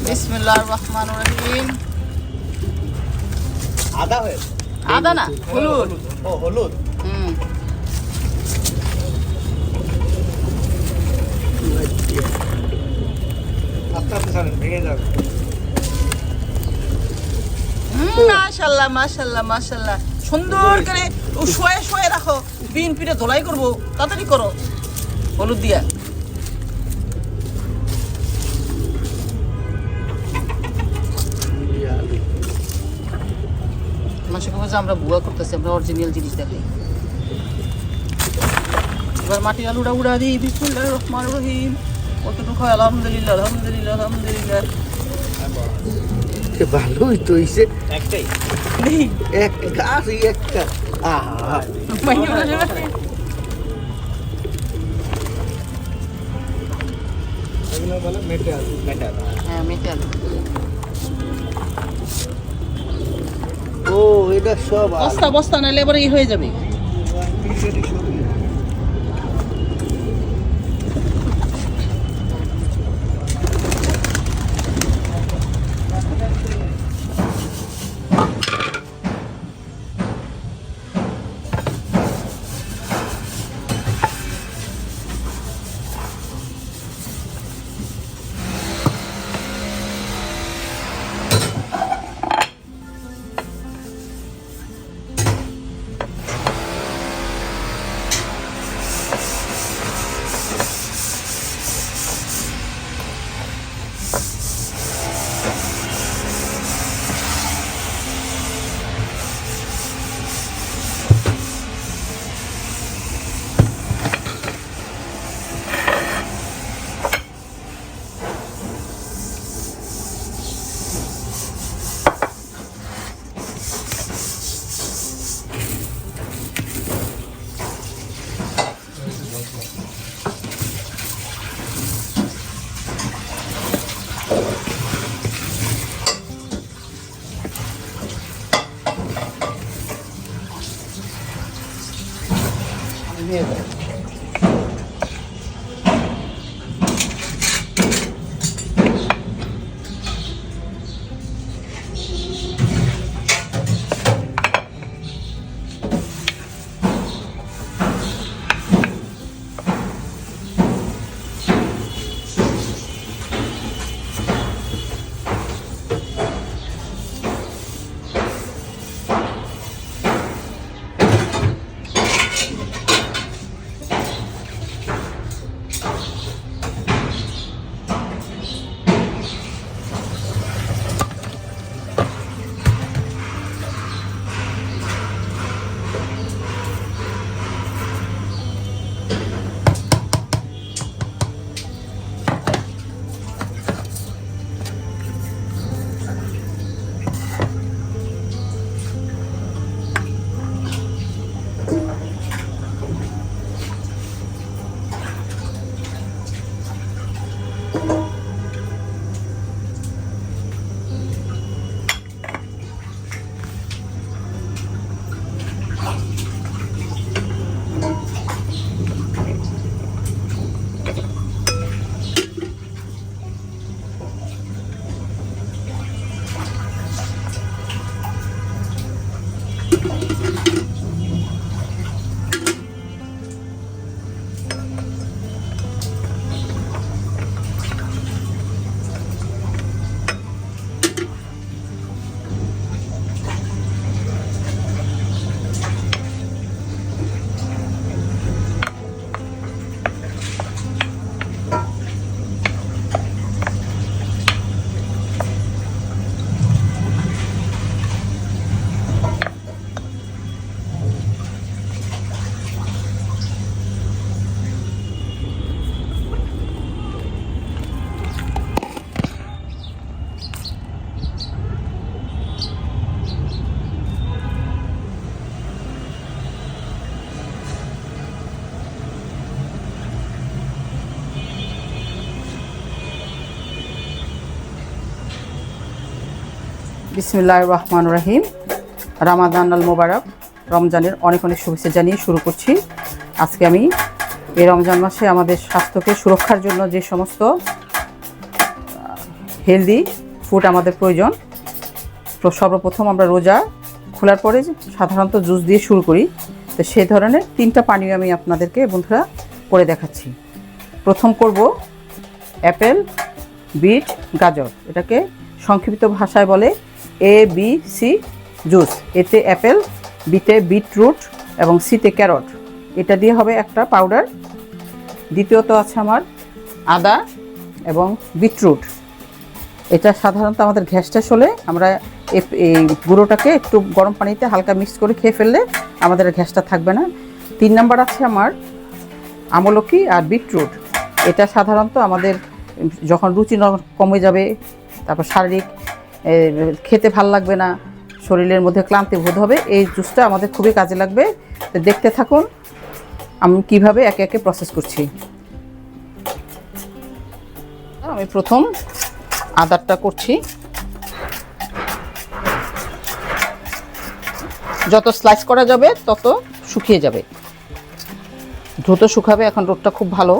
বিসমিল্লাহির রহমানির রহিম। আদা না, হলুদ। হলুদ। ভেঙে যাবে। মাশাআল্লাহ মাশাআল্লাহ মাশাআল্লাহ, সুন্দর করে শোয়ে শোয়ে রাখো। বিন পিঠে ধোলাই করবো, তাড়াতাড়ি করো। হলুদ দিয়া মানুষকে বলছে আমরা বুয়া করতেছি, আমরা অরিজিনাল জিনিস দেখাই। এবার মাটি আলুটা উড়া দিই। বিসমিল্লাহির রহমানির রহিম। কতটুকু হয়? আলহামদুলিল্লাহ আলহামদুলিল্লাহ আলহামদুলিল্লাহ। ভালোই তো হইছে। একটাই এক গাছ একটা। ও এটা সব বস্তা বস্তা নাহলে এবার হয়ে যাবে। বিসমিল্লাহির রহমানির রহিম। রামাদান আল মোবারক, রমজানের অনেক অনেক শুভেচ্ছা জানিয়ে শুরু করছি। আজকে আমি এই রমজান মাসে আমাদের স্বাস্থ্যকে সুরক্ষার জন্য যে সমস্ত হেলদি ফুড আমাদের প্রয়োজন, তো সর্বপ্রথম আমরা রোজা খোলার পরে সাধারণত জুস দিয়ে শুরু করি। তো সেই ধরনের 3টা পানীয় আমি আপনাদেরকে বন্ধুরা করে দেখাচ্ছি। প্রথম করব অ্যাপেল, বিট, গাজর। এটাকে সংক্ষিপ্ত ভাষায় বলে ABC জুস। এতে অ্যাপেল, বিতে বিটরুট এবং সিতে ক্যারট, এটা দিয়ে হবে একটা পাউডার। দ্বিতীয়ত আছে আমার আদা এবং বিটরুট। এটা সাধারণত আমাদের গ্যাস ট্যাস হলে আমরা এই গুঁড়োটাকে একটু গরম পানিতে হালকা মিক্স করে খেয়ে ফেললে আমাদের গ্যাসটা থাকবে না। 3 নাম্বার আছে আমার আমলকি আর বিটরুট। এটা সাধারণত আমাদের যখন রুচি কমে যাবে, তারপর শারীরিক খেতে ভাল লাগবে না, শরীরের মধ্যে ক্লান্তি বোধ হবে, এই জুসটা আমাদের খুবই কাজে লাগবে। তো দেখতে থাকুন আমি কিভাবে একে একে প্রসেস করছি। আমি প্রথম আদারটা করছি। যত স্লাইস করা যাবে তত শুকিয়ে যাবে, দ্রুত শুকাবে। এখন রোদটা খুব ভালো।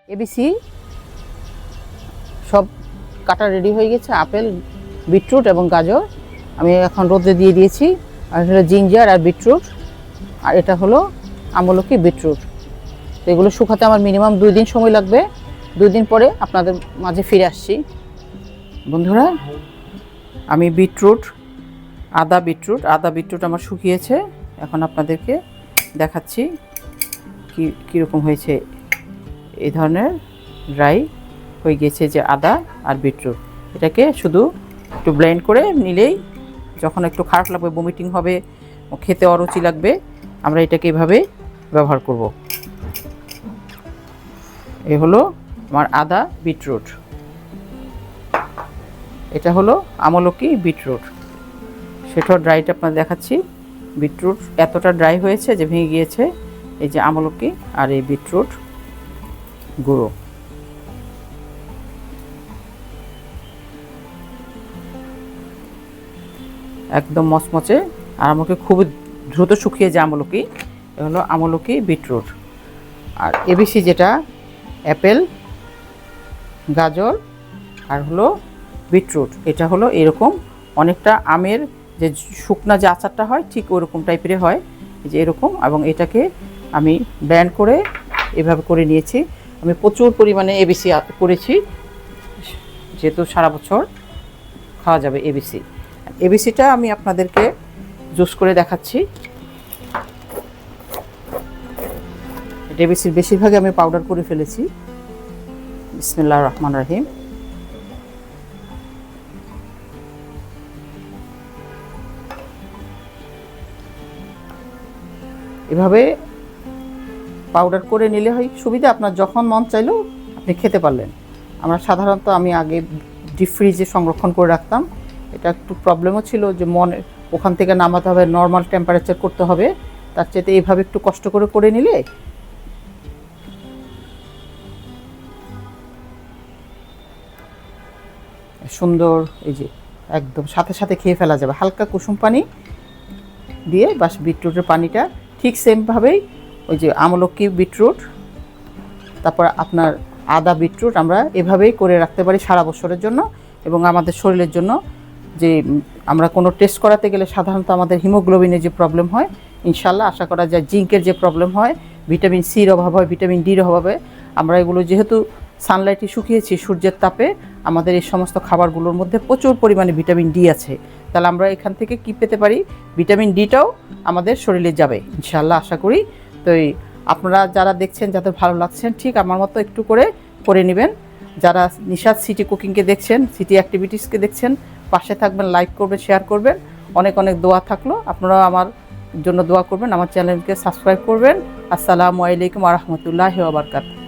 এবিসি সব কাটা রেডি হয়ে গেছে। আপেল, বিটরুট এবং গাজর আমি এখন রোদে দিয়ে দিয়েছি। আর এটা হলো জিঞ্জার আর বিটরুট, আর এটা হলো আমলকি বিটরুট। তো এগুলো শুকাতে আমার মিনিমাম 2 দিন সময় লাগবে। 2 দিন পরে আপনাদের মাঝে ফিরে আসছি। বন্ধুরা, আমি আদা বিটরুট আমার শুকিয়েছে। এখন আপনাদেরকে দেখাচ্ছি কীরকম হয়েছে। এই ধরনের ড্রাই হয়ে গেছে যে আদা আর বিটরুট। এটাকে শুধু একটু ব্লেন্ড করে নিলেই, যখন একটু খারাপ লাগবে, বমিটিং হবে, খেতে অরুচি লাগবে, আমরা এটাকে এভাবে ব্যবহার করব। এই হলো আমার আদা বিটরুট, এটা হলো আমলকি বিটরুট, সেটাও ড্রাইটা আপনাদের দেখাচ্ছি। বিটরুট এতটা ড্রাই হয়েছে যে ভেঙে গিয়েছে। এই যে আমলকি আর এই বিটরুট গুঁড়ো। একদম মচমচে আর আমাকে খুব দ্রুত শুকিয়ে যায় আমলকি। এ হলো আমলকি বিটরুট। আর এবিসি যেটা অ্যাপেল, গাজর আর হলো বিটরুট, এটা হলো এরকম অনেকটা আমের যে শুকনা যে আচারটা হয় ঠিক ওরকম টাইপের হয়, এই যে এরকম। এবং এটাকে আমি ব্লেন্ড করে এভাবে করে নিয়েছি। আমি প্রচুর পরিমাণে এবিসি করেছি, যেহেতু সারা বছর খাওয়া যাবে এবিসি। এবিসিটা আমি আপনাদেরকে জুস করে দেখাচ্ছি। এবিসির বেশিরভাগই আমি পাউডার করে ফেলেছি। বিসমিল্লাহির রহমানির রহিম। এভাবে পাউডার করে নিলে হয় সুবিধা, আপনার যখন মন চাইলেও আপনি খেতে পারলেন। আমরা সাধারণত আমি আগে ডিপ ফ্রিজে সংরক্ষণ করে রাখতাম, এটা একটু প্রবলেমও ছিল যে মনে ওখান থেকে নামাতে হবে, নর্মাল টেম্পারেচার করতে হবে। তার চাইতে এইভাবে একটু কষ্ট করে নিলে সুন্দর, এই যে একদম সাথে সাথে খেয়ে ফেলা যাবে। হালকা কুসুম পানি দিয়ে বাস বিটরুটের পানিটা ঠিক সেমভাবেই ওই যে আমলকি বিটরুট, তারপর আপনার আদা বিটরুট আমরা এভাবেই করে রাখতে পারি সারা বছরের জন্য। এবং আমাদের শরীরের জন্য যে আমরা কোনো টেস্ট করাতে গেলে সাধারণত আমাদের হিমোগ্লোবিনের যে প্রবলেম হয়, ইনশাল্লাহ আশা করা যায় জিঙ্কের যে প্রবলেম হয়, ভিটামিন সির অভাব হয়, ভিটামিন ডির অভাবে, আমরা এগুলো যেহেতু সানলাইটে শুকিয়েছি সূর্যের তাপে, আমাদের এই সমস্ত খাবারগুলোর মধ্যে প্রচুর পরিমাণে ভিটামিন ডি আছে। তাহলে আমরা এখান থেকে কি পেতে পারি, ভিটামিন ডিটাও আমাদের শরীরে যাবে ইনশাল্লাহ আশা করি। তো আপনারা যারা দেখছেন, যাদের ভালো লাগছেন, ঠিক আমার মতো একটু করে নেবেন। যারা নিশাদ সিটি কুকিংকে দেখছেন, সিটি অ্যাক্টিভিটিসকে দেখছেন, পাশে থাকবেন, লাইক করবেন, শেয়ার করবেন। অনেক অনেক দোয়া থাকলো, আপনারাও আমার জন্য দোয়া করবেন, আমার চ্যানেলকে সাবস্ক্রাইব করবেন। আসসালামু আলাইকুম ওয়া রাহমাতুল্লাহি ওয়া বারাকাতুহু।